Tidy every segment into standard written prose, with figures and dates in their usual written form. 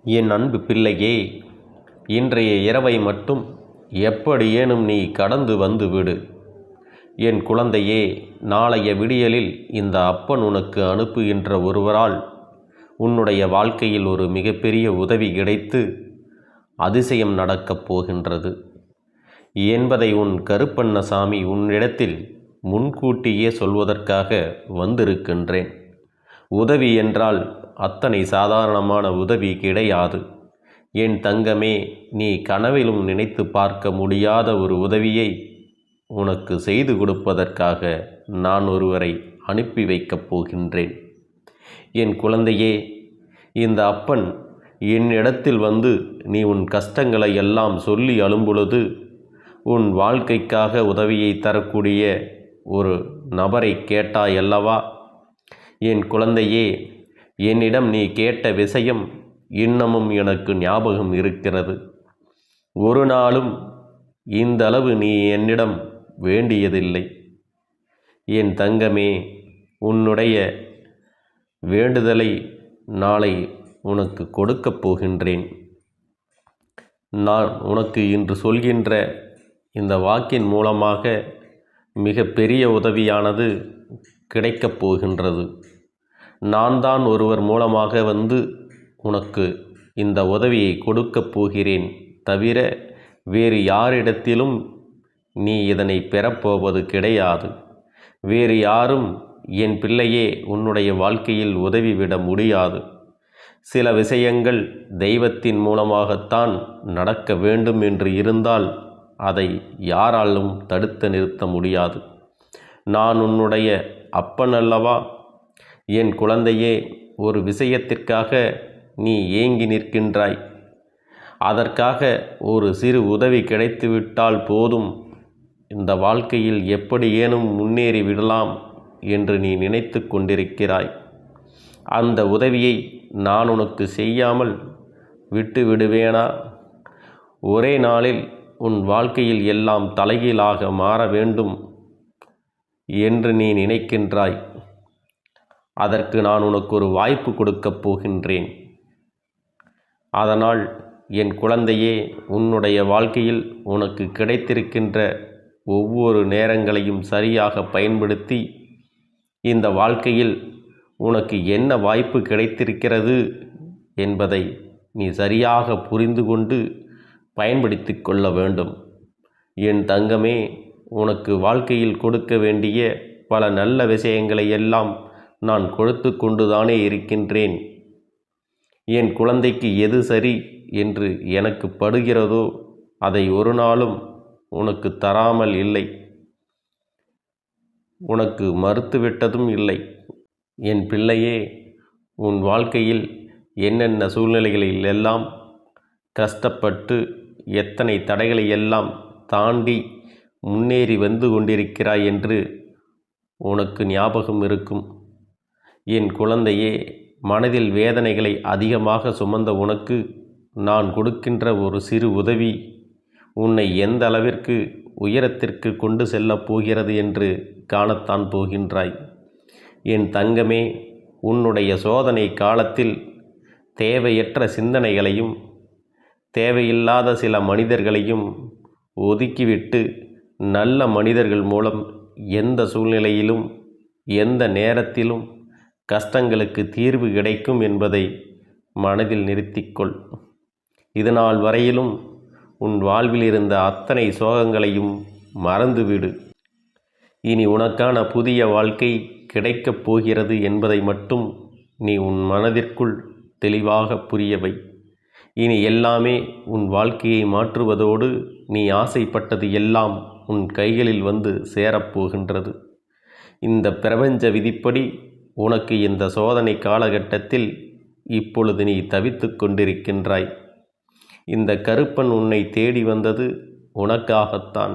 என் அன்பு பிள்ளையே, இன்றைய இரவை மட்டும் எப்படியேனும் நீ கடந்து வந்து விடு. என் குழந்தையே, நாளைய விடியலில் இந்த அப்பன் உனக்கு அனுப்புகின்ற ஒருவரால் உன்னுடைய வாழ்க்கையில் ஒரு மிகப்பெரிய உதவி கிடைத்து அதிசயம் நடக்கப் போகின்றது என்பதை உன் கருப்பண்ணசாமி உன்னிடத்தில் முன்கூட்டியே சொல்வதற்காக வந்திருக்கின்றேன். உதவி என்றால் அத்தனை சாதாரணமான உதவி கிடையாது. என் தங்கமே, நீ கனவிலும் நினைத்து பார்க்க முடியாத ஒரு உதவியை உனக்கு செய்து கொடுப்பதற்காக நான் ஒருவரை அனுப்பி வைக்கப் போகின்றேன். என் குழந்தையே, இந்த அப்பன் என்னிடத்தில் வந்து நீ உன் கஷ்டங்களை எல்லாம் சொல்லி அழும்பொழுது உன் வாழ்க்கைக்காக உதவியை தரக்கூடிய ஒரு நபரை கேட்டாயல்லவா? என் குழந்தையே, என்னிடம் நீ கேட்ட விஷயம் இன்னமும் எனக்கு ஞாபகம் இருக்கிறது. ஒரு நாளும் இந்த அளவு நீ என்னிடம் வேண்டியதில்லை. என் தங்கமே, உன்னுடைய வேண்டுதலை நாளை உனக்கு கொடுக்கப் போகின்றேன். நான் உனக்கு இன்று சொல்கின்ற இந்த வாக்கின் மூலமாக மிக பெரிய உதவியானது கிடைக்கப் போகின்றது. நான் தான் ஒருவர் மூலமாக வந்து உனக்கு இந்த உதவியை கொடுக்கப் போகிறேன் தவிர வேறு யாரிடத்திலும் நீ இதனை பெறப்போவது கிடையாது. வேறு யாரும் என் பிள்ளையே உன்னுடைய வாழ்க்கையில் உதவிவிட முடியாது. சில விஷயங்கள் தெய்வத்தின் மூலமாகத்தான் நடக்க வேண்டும் என்று இருந்தால் அதை யாராலும் தடுத்து நிறுத்த முடியாது. நான் உன்னுடைய அப்பன் அல்லவா? என் குழந்தையே, ஒரு விஷயத்திற்காக நீ ஏங்கி நிற்கின்றாய். அதற்காக ஒரு சிறு உதவி கிடைத்துவிட்டால் போதும், இந்த வாழ்க்கையில் எப்படியேனும் முன்னேறி விடலாம் என்று நீ நினைத்து கொண்டிருக்கிறாய். அந்த உதவியை நான் உனக்கு செய்யாமல் விட்டு விடுவேனா? ஒரே நாளில் உன் வாழ்க்கையில் எல்லாம் தலைகீழாக மாற வேண்டும் என்று நீ நினைக்கின்றாய். அதற்கு நான் உனக்கு ஒரு வாய்ப்பு கொடுக்கப் போகின்றேன். அதனால் என் குழந்தையே, உன்னுடைய வாழ்க்கையில் உனக்கு கிடைத்திருக்கின்ற ஒவ்வொரு நேரங்களையும் சரியாக பயன்படுத்தி இந்த வாழ்க்கையில் உனக்கு என்ன வாய்ப்பு கிடைத்திருக்கிறது என்பதை நீ சரியாக புரிந்து கொண்டு பயன்படுத்தி கொள்ள வேண்டும். என் தங்கமே, உனக்கு வாழ்க்கையில் கொடுக்க வேண்டிய பல நல்ல விஷயங்களை எல்லாம் நான் கொடுத்து கொண்டுதானே இருக்கின்றேன். என் குழந்தைக்கு எது சரி என்று எனக்கு படுகிறதோ அதை ஒரு நாளும் உனக்கு தராமல் இல்லை, உனக்கு மறுத்துவிட்டதும் இல்லை. என் பிள்ளையே, உன் வாழ்க்கையில் என்னென்ன சூழ்நிலைகளில் எல்லாம் கஷ்டப்பட்டு எத்தனை தடைகளை எல்லாம் தாண்டி முன்னேறி வந்து கொண்டிருக்கிறாய் என்று உனக்கு ஞாபகம் இருக்கும். என் குழந்தையே, மனதில் வேதனைகளை அதிகமாக சுமந்த உனக்கு நான் கொடுக்கின்ற ஒரு சிறு உதவி உன்னை எந்த அளவிற்கு உயரத்திற்கு கொண்டு செல்லப் போகிறது என்று காணத்தான் போகின்றாய். என் தங்கமே, உன்னுடைய சோதனை காலத்தில் தேவையற்ற சிந்தனைகளையும் தேவையில்லாத சில மனிதர்களையும் ஒதுக்கிவிட்டு நல்ல மனிதர்கள் மூலம் எந்த சூழ்நிலையிலும் எந்த நேரத்திலும் கஷ்டங்களுக்கு தீர்வு கிடைக்கும் என்பதை மனதில் நிறுத்திக்கொள். இதுநாள் வரையிலும் உன் வாழ்வில் இருந்த அத்தனை சோகங்களையும் மறந்துவிடு. இனி உனக்கான புதிய வாழ்க்கை கிடைக்கப் போகிறது என்பதை மட்டும் நீ உன் மனதிற்குள் தெளிவாக புரியவை. இனி எல்லாமே உன் வாழ்க்கையை மாற்றுவதோடு நீ ஆசைப்பட்டது எல்லாம் உன் கைகளில் வந்து சேரப்போகின்றது. இந்த பிரபஞ்ச விதிப்படி உனக்கு இந்த சோதனை காலகட்டத்தில் இப்பொழுது நீ தவித்து கொண்டிருக்கின்றாய். இந்த கருப்பன் உன்னை தேடி வந்தது உனக்காகத்தான்.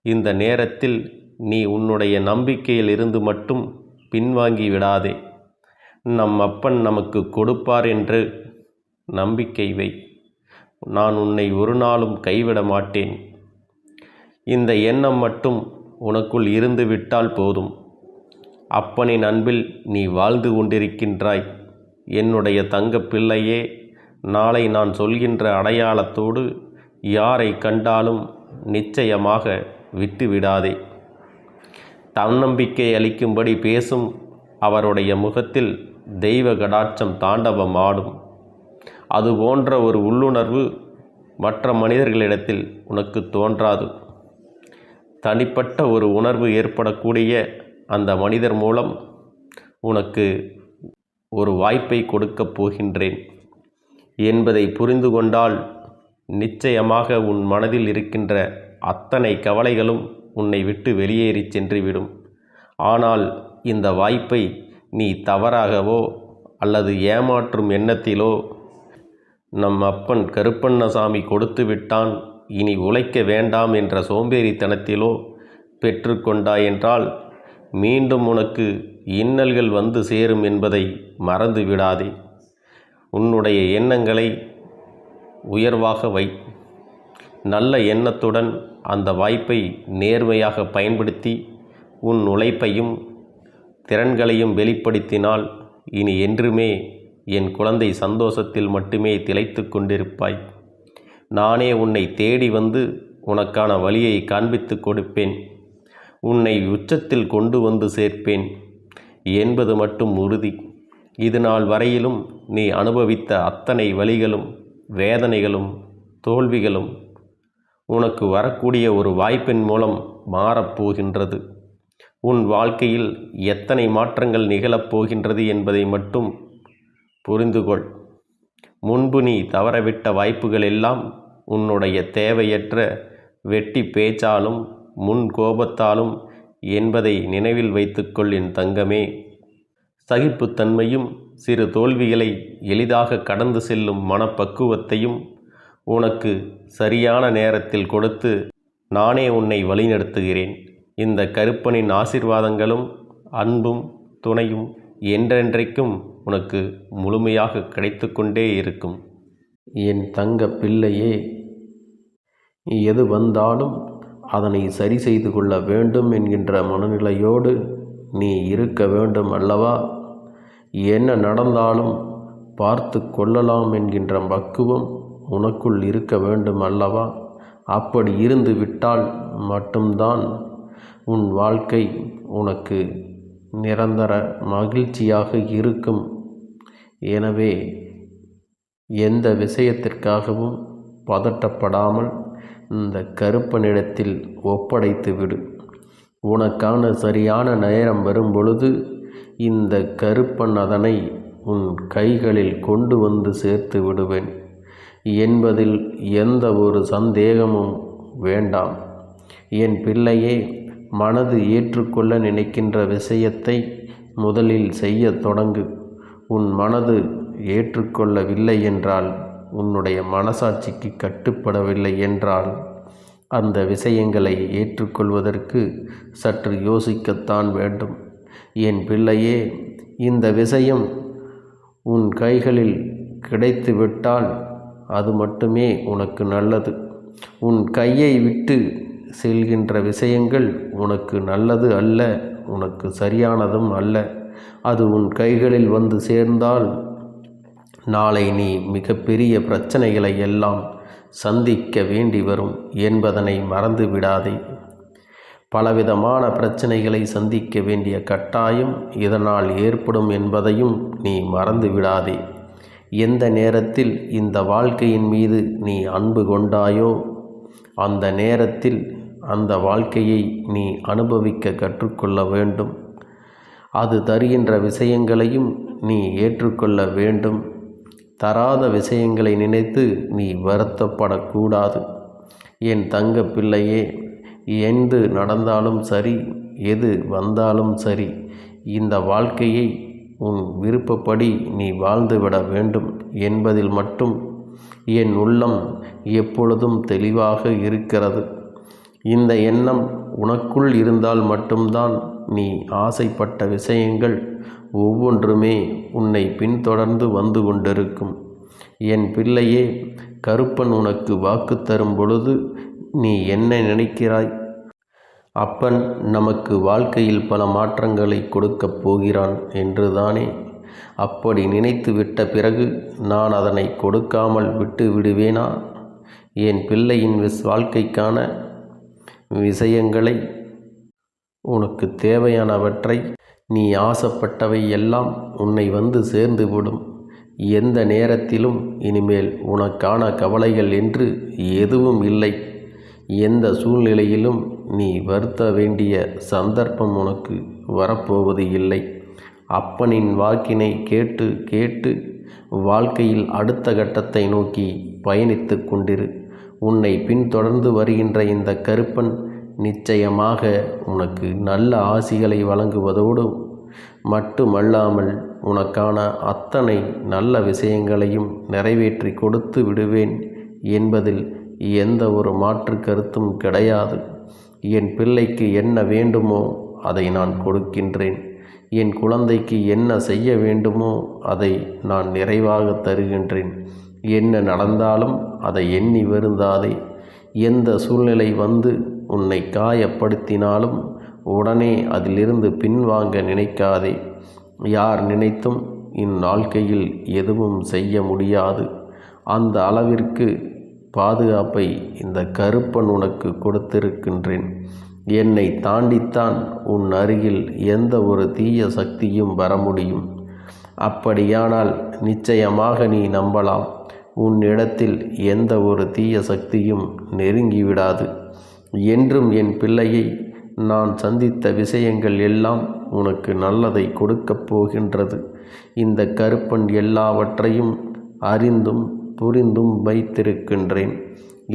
இந்த நேரத்தில் நீ உன்னுடைய நம்பிக்கையில் இருந்து மட்டும் பின்வாங்கி விடாதே. நம் அப்பன் நமக்கு கொடுப்பார் என்று நம்பிக்கை வை. நான் உன்னை ஒரு நாளும் கைவிட மாட்டேன். இந்த எண்ணம் மட்டும் உனக்குள் இருந்து விட்டால் போதும். அப்பனின் அன்பில் நீ வாழ்ந்து கொண்டிருக்கின்றாய். என்னுடைய தங்க பிள்ளையே, நாளை நான் சொல்கின்ற அடையாளத்தோடு யாரை கண்டாலும் நிச்சயமாக விட்டுவிடாதே. தன்னம்பிக்கை அளிக்கும்படி பேசும் அவருடைய முகத்தில் தெய்வ கடாட்சம் தாண்டவம் ஆடும். அது போன்ற ஒரு உள்ளுணர்வு மற்ற மனிதர்களிடத்தில் உனக்கு தோன்றாது. தனிப்பட்ட ஒரு உணர்வு ஏற்படக்கூடிய அந்த மனிதர் மூலம் உனக்கு ஒரு வாய்ப்பை கொடுக்கப் போகின்றேன் என்பதை புரிந்து கொண்டால் நிச்சயமாக உன் மனதில் இருக்கின்ற அத்தனை கவலைகளும் உன்னை விட்டு வெளியேறி சென்றுவிடும். ஆனால் இந்த வாய்ப்பை நீ தவறாகவோ அல்லது ஏமாற்றும் எண்ணத்திலோ நம் அப்பன் கருப்பண்ணசாமி கொடுத்து விட்டான், இனி உழைக்க வேண்டாம் என்ற சோம்பேறித்தனத்திலோ பெற்றுக்கொண்டாயென்றால் மீண்டும் உனக்கு இன்னல்கள் வந்து சேரும் என்பதை மறந்து விடாதே. உன்னுடைய எண்ணங்களை உயர்வாக வை. நல்ல எண்ணத்துடன் அந்த வாய்ப்பை நேர்மையாக பயன்படுத்தி உன் உழைப்பையும் திறன்களையும் வெளிப்படுத்தினால் இனி என்றுமே என் குழந்தை சந்தோஷத்தில் மட்டுமே திளைத்து கொண்டிருப்பாய். நானே உன்னை தேடி வந்து உனக்கான வழியை காண்பித்து கொடுப்பேன். உன்னை உச்சத்தில் கொண்டு வந்து சேர்ப்பேன் என்பது மட்டும் உறுதி. இது நாள் வரையிலும் நீ அனுபவித்த அத்தனை வலிகளும் வேதனைகளும் தோல்விகளும் உனக்கு வரக்கூடிய ஒரு வாய்ப்பின் மூலம் மாறப்போகின்றது. உன் வாழ்க்கையில் எத்தனை மாற்றங்கள் நிகழப்போகின்றது என்பதை மட்டும் புரிந்துகொள். முன்பு நீ தவறவிட்ட வாய்ப்புகள் எல்லாம் உன்னுடைய தேவையற்ற வெட்டி பேச்சாலும் முன் கோபத்தாலும் என்பதை நினைவில் வைத்துக்கொள் என் தங்கமே. சகிப்புத்தன்மையும் சிறு தோல்விகளை எளிதாக கடந்து செல்லும் மனப்பக்குவத்தையும் உனக்கு சரியான நேரத்தில் கொடுத்து நானே உன்னை வழிநடத்துகிறேன். இந்த கருப்பனின் ஆசீர்வாதங்களும் அன்பும் துணையும் என்றென்றைக்கும் உனக்கு முழுமையாக கிடைத்து கொண்டே இருக்கும். என் தங்க பிள்ளையே, எது வந்தாலும் அதனை சரி செய்து கொள்ள வேண்டும் என்கின்ற மனநிலையோடு நீ இருக்க வேண்டும் அல்லவா? என்ன நடந்தாலும் பார்த்து கொள்ளலாம் என்கின்ற பக்குவம் உனக்குள் இருக்க வேண்டும் அல்லவா? அப்படி இருந்து விட்டால் மட்டும்தான் உன் வாழ்க்கை உனக்கு நிரந்தர மகிழ்ச்சியாக இருக்கும். எனவே எந்த விஷயத்திற்காகவும் பதட்டப்படாமல் இந்த கருப்பனிடத்தில் ஒப்படைத்து விடு. உனக்கான சரியான நேரம் வரும் பொழுது இந்த கருப்பன் அதனை உன் கைகளில் கொண்டு வந்து சேர்த்து விடுவேன் என்பதில் எந்த ஒரு சந்தேகமும் வேண்டாம். என் பிள்ளையே, மனது ஏற்றுக்கொள்ள நினைக்கின்ற விஷயத்தை முதலில் செய்ய தொடங்கு. உன் மனது ஏற்றுக்கொள்ளவில்லை என்றால், உன்னுடைய மனசாட்சிக்கு கட்டுப்படவில்லை என்றால், அந்த விஷயங்களை ஏற்றுக்கொள்வதற்கு சற்று யோசிக்கத்தான் வேண்டும். என் பிள்ளையே, இந்த விஷயம் உன் கைகளில் கிடைத்துவிட்டால் அது மட்டுமே உனக்கு நல்லது. உன் கையை விட்டு செல்கின்ற விஷயங்கள் உனக்கு நல்லது அல்ல, உனக்கு சரியானதும் அல்ல. அது உன் கைகளில் வந்து சேர்ந்தால் நாளை நீ மிகப்பெரிய பிரச்சனைகளை எல்லாம் சந்திக்க வேண்டி வரும் என்பதனை மறந்து விடாதே. பலவிதமான பிரச்சனைகளை சந்திக்க வேண்டிய கட்டாயம் இதனால் ஏற்படும் என்பதையும் நீ மறந்து விடாதே. எந்த நேரத்தில் இந்த வாழ்க்கையின் மீது நீ அன்பு கொண்டாயோ அந்த நேரத்தில் அந்த வாழ்க்கையை நீ அனுபவிக்க கற்றுக்கொள்ள வேண்டும். அது தருகின்ற விஷயங்களையும் நீ ஏற்றுக்கொள்ள வேண்டும். தராத விஷயங்களை நினைத்து நீ வருத்தப்படக்கூடாது. என் தங்க பிள்ளையே, எது நடந்தாலும் சரி, எது வந்தாலும் சரி, இந்த வாழ்க்கையை உன் விருப்பப்படி நீ வாழ்ந்துவிட வேண்டும் என்பதில் மட்டும் என் உள்ளம் எப்பொழுதும் தெளிவாக இருக்கிறது. இந்த எண்ணம் உனக்குள் இருந்தால் மட்டும்தான் நீ ஆசைப்பட்ட விஷயங்கள் ஒவ்வொன்றுமே உன்னை பின்தொடர்ந்து வந்து கொண்டிருக்கும். என் பிள்ளையே, கருப்பன் உனக்கு வாக்கு தரும் பொழுது நீ என்ன நினைக்கிறாய்? அப்பன் நமக்கு வாழ்க்கையில் பல மாற்றங்களை கொடுக்கப் போகிறான் என்றுதானே அப்படி நினைத்து விட்ட பிறகு நான் அதனை கொடுக்காமல் விட்டு விடுவேனா? என் பிள்ளையின் வாழ்க்கைக்கான விஷயங்களை, உனக்கு தேவையானவற்றை, நீ ஆசைப்பட்டவை எல்லாம் உன்னை வந்து சேர்ந்துவிடும். எந்த நேரத்திலும் இனிமேல் உனக்கான கவலைகள் என்று எதுவும் இல்லை. எந்த சூழ்நிலையிலும் நீ வருத்த வேண்டிய சந்தர்ப்பம் உனக்கு வரப்போவது இல்லை. அப்பனின் வாக்கினை கேட்டு கேட்டு வாழ்க்கையில் அடுத்த கட்டத்தை நோக்கி பயணித்து கொண்டிரு. உன்னை பின்தொடர்ந்து வருகின்ற இந்த கருப்பன் நிச்சயமாக உனக்கு நல்ல ஆசிகளை வழங்குவதோடு மட்டுமல்லாமல் உனக்கான அத்தனை நல்ல விஷயங்களையும் நிறைவேற்றி கொடுத்து விடுவேன் என்பதில் எந்த ஒரு மாற்று கருத்தும் கிடையாது. என் பிள்ளைக்கு என்ன வேண்டுமோ அதை நான் கொடுக்கின்றேன். என் குழந்தைக்கு என்ன செய்ய வேண்டுமோ அதை நான் நிறைவாக தருகின்றேன். என்ன நடந்தாலும் அதை எண்ணி வருந்தாதே. எந்த சூழ்நிலை வந்து உன்னை காயப்படுத்தினாலும் உடனே அதிலிருந்து பின்வாங்க நினைக்காதே. யார் நினைத்தும் இந்நாள்கையில் எதுவும் செய்ய முடியாது. அந்த அளவிற்கு பாதுகாப்பை இந்த கருப்பன் உனக்கு கொடுத்திருக்கின்றேன். என்னை தாண்டித்தான் உன் அருகில் எந்த ஒரு தீய சக்தியும் வர முடியும். அப்படியானால் நிச்சயமாக நீ நம்பலாம், உன்னிடத்தில் எந்த ஒரு தீய சக்தியும் நெருங்கிவிடாது. என்றும் என் பிள்ளையை நான் சந்தித்த விஷயங்கள் எல்லாம் உனக்கு நல்லதை கொடுக்கப் போகின்றது. இந்த கருப்பன் எல்லாவற்றையும் அறிந்தும் புரிந்தும் வைத்திருக்கின்றேன்.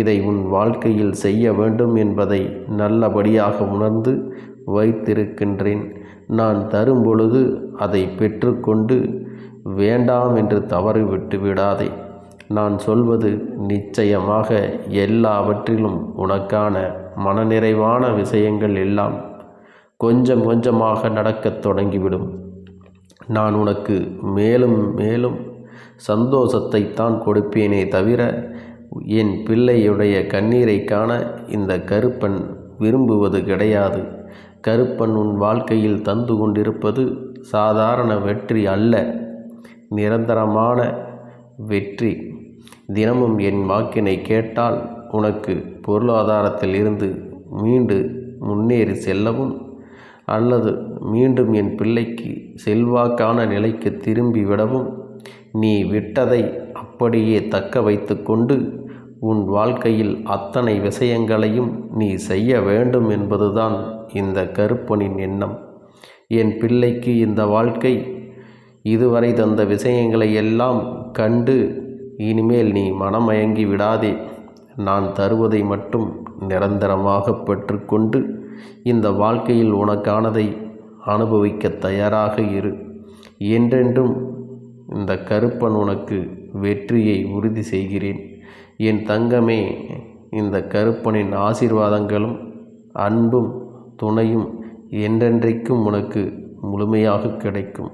இதை உன் வாழ்க்கையில் செய்ய வேண்டும் என்பதை நல்லபடியாக உணர்ந்து வைத்திருக்கின்றேன். நான் தரும் பொழுது அதை பெற்றுக்கொண்டு வேண்டாம் என்று தவறு விட்டு விடாதே. நான் சொல்வது நிச்சயமாக எல்லாவற்றிலும் உனக்கான மனநிறைவான விஷயங்கள் எல்லாம் கொஞ்சம் கொஞ்சமாக நடக்கத் தொடங்கிவிடும். நான் உனக்கு மேலும் மேலும் சந்தோஷத்தைத்தான் கொடுப்பேனே தவிர என் பிள்ளையுடைய கண்ணீரை காண இந்த கருப்பன் விரும்புவது கிடையாது. கருப்பன் உன் வாழ்க்கையில் தந்து கொண்டிருப்பது சாதாரண வெற்றி அல்ல, நிரந்தரமான வெற்றி. தினமும் என் வாக்கினை கேட்டால் உனக்கு பொருளாதாரத்தில் இருந்து மீண்டு முன்னேறி செல்லவும் அல்லது மீண்டும் என் பிள்ளைக்கு செல்வாக்கான நிலைக்கு திரும்பி விடவும் நீ விட்டதை அப்படியே தக்க வைத்து கொண்டு உன் வாழ்க்கையில் அத்தனை விஷயங்களையும் நீ செய்ய வேண்டும் என்பதுதான் இந்த கருப்பனின் எண்ணம். என் பிள்ளைக்கு இந்த வாழ்க்கை இதுவரை தந்த விஷயங்களை எல்லாம் கண்டு இனிமேல் நீ மனமயங்கி விடாதே. நான் தருவதை மட்டும் நிரந்தரமாக பெற்றுக்கொண்டு இந்த வாழ்க்கையில் உனக்கானதை அனுபவிக்க தயாராக இரு. என்றென்றும் இந்த கருப்பன் உனக்கு வெற்றியை உறுதி செய்கிறேன். என் தங்கமே, இந்த கருப்பனின் ஆசீர்வாதங்களும் அன்பும் துணையும் என்றென்றைக்கும் உனக்கு முழுமையாக கிடைக்கும்.